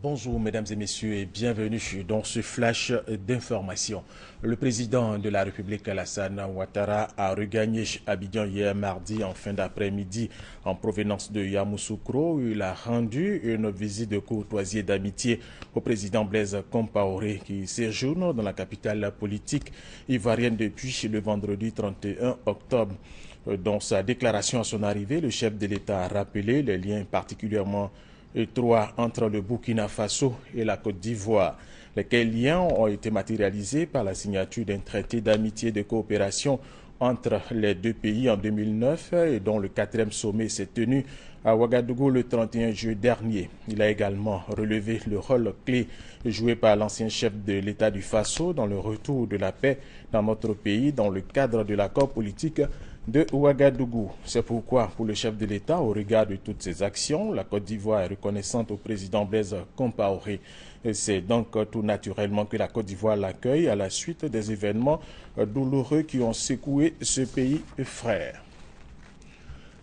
Bonjour mesdames et messieurs et bienvenue dans ce flash d'information. Le président de la République Alassane Ouattara a regagné Abidjan hier mardi en fin d'après-midi en provenance de Yamoussoukro où il a rendu une visite de courtoisie et d'amitié au président Blaise Compaoré qui séjourne dans la capitale politique ivoirienne depuis le vendredi 31 octobre. Dans sa déclaration à son arrivée, le chef de l'État a rappelé les liens particulièrement étroits entre le Burkina Faso et la Côte d'Ivoire. Lesquels liens ont été matérialisés par la signature d'un traité d'amitié et de coopération entre les deux pays en 2009 et dont le 4e sommet s'est tenu à Ouagadougou le 31 juillet dernier. Il a également relevé le rôle clé joué par l'ancien chef de l'État du Faso dans le retour de la paix dans notre pays dans le cadre de l'accord politique de Ouagadougou. C'est pourquoi, pour le chef de l'État, au regard de toutes ces actions, la Côte d'Ivoire est reconnaissante au président Blaise Compaoré. C'est donc tout naturellement que la Côte d'Ivoire l'accueille à la suite des événements douloureux qui ont secoué ce pays frère.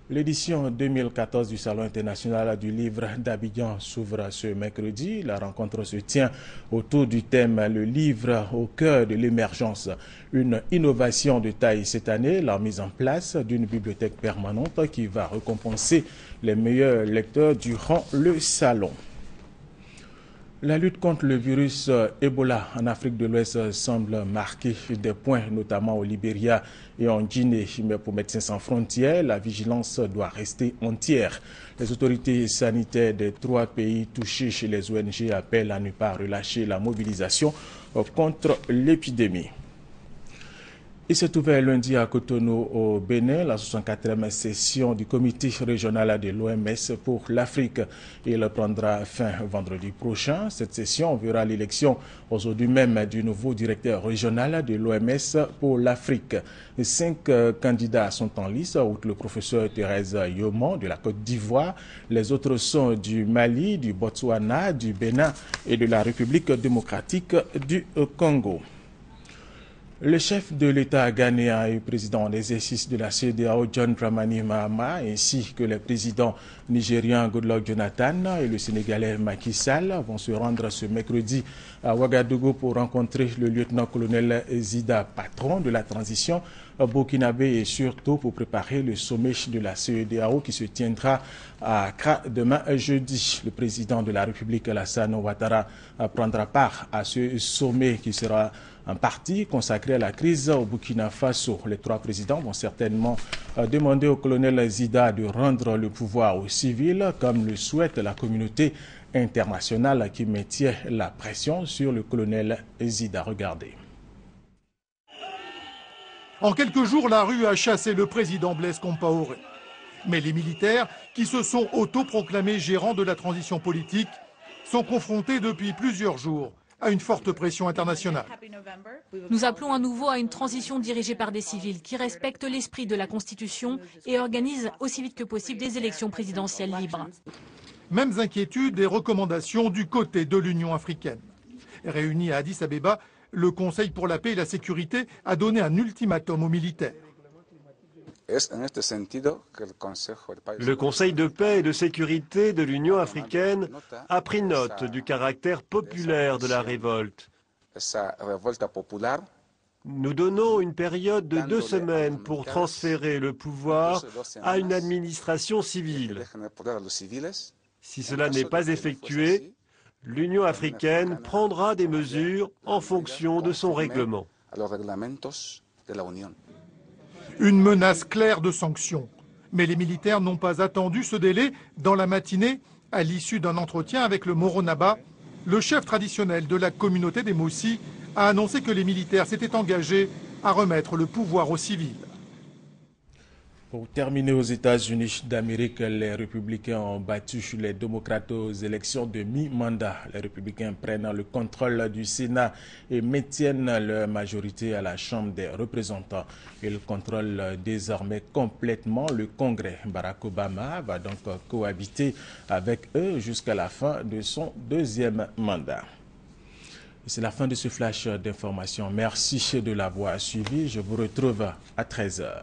L'édition 2014 du Salon international du livre d'Abidjan s'ouvre ce mercredi. La rencontre se tient autour du thème « Le livre au cœur de l'émergence ». Une innovation de taille cette année, la mise en place d'une bibliothèque permanente qui va récompenser les meilleurs lecteurs durant le salon. La lutte contre le virus Ebola en Afrique de l'Ouest semble marquer des points, notamment au Libéria et en Guinée. Mais pour Médecins sans frontières, la vigilance doit rester entière. Les autorités sanitaires des 3 pays touchés chez les ONG appellent à ne pas relâcher la mobilisation contre l'épidémie. Il s'est ouvert lundi à Cotonou au Bénin, la 64e session du comité régional de l'OMS pour l'Afrique. Il prendra fin vendredi prochain. Cette session verra l'élection aujourd'hui même du nouveau directeur régional de l'OMS pour l'Afrique. 5 candidats sont en lice, outre le professeur Thérèse Yomon de la Côte d'Ivoire. Les autres sont du Mali, du Botswana, du Bénin et de la République démocratique du Congo. Le chef de l'État ghanéen et président en exercice de la CEDEAO, John Dramani Mahama, ainsi que les présidents nigériens Goodluck Jonathan et le Sénégalais Macky Sall vont se rendre ce mercredi à Ouagadougou pour rencontrer le lieutenant-colonel Zida, patron de la transition burkinabé, et surtout pour préparer le sommet de la CEDEAO qui se tiendra à Accra demain jeudi. Le président de la République, Alassane Ouattara, prendra part à ce sommet qui sera en partie consacré à la crise au Burkina Faso. Les 3 présidents vont certainement demander au colonel Zida de rendre le pouvoir aux civils, comme le souhaite la communauté internationale qui maintient la pression sur le colonel Zida. Regardez. En quelques jours, la rue a chassé le président Blaise Compaoré. Mais les militaires, qui se sont autoproclamés gérants de la transition politique, sont confrontés depuis plusieurs jours à une forte pression internationale. Nous appelons à nouveau à une transition dirigée par des civils qui respectent l'esprit de la Constitution et organisent aussi vite que possible des élections présidentielles libres. Mêmes inquiétudes et recommandations du côté de l'Union africaine. Réuni à Addis Abeba, le Conseil pour la paix et la sécurité a donné un ultimatum aux militaires. Le Conseil de paix et de sécurité de l'Union africaine a pris note du caractère populaire de la révolte. Nous donnons une période de 2 semaines pour transférer le pouvoir à une administration civile. Si cela n'est pas effectué, l'Union africaine prendra des mesures en fonction de son règlement. Une menace claire de sanctions. Mais les militaires n'ont pas attendu ce délai. Dans la matinée, à l'issue d'un entretien avec le Moronaba, le chef traditionnel de la communauté des Moussi a annoncé que les militaires s'étaient engagés à remettre le pouvoir aux civils. Pour terminer, aux États-Unis d'Amérique, les républicains ont battu les démocrates aux élections de mi-mandat. Les républicains prennent le contrôle du Sénat et maintiennent leur majorité à la Chambre des représentants. Ils contrôlent désormais complètement le Congrès. Barack Obama va donc cohabiter avec eux jusqu'à la fin de son 2e mandat. C'est la fin de ce flash d'information. Merci de l'avoir suivi. Je vous retrouve à 13h.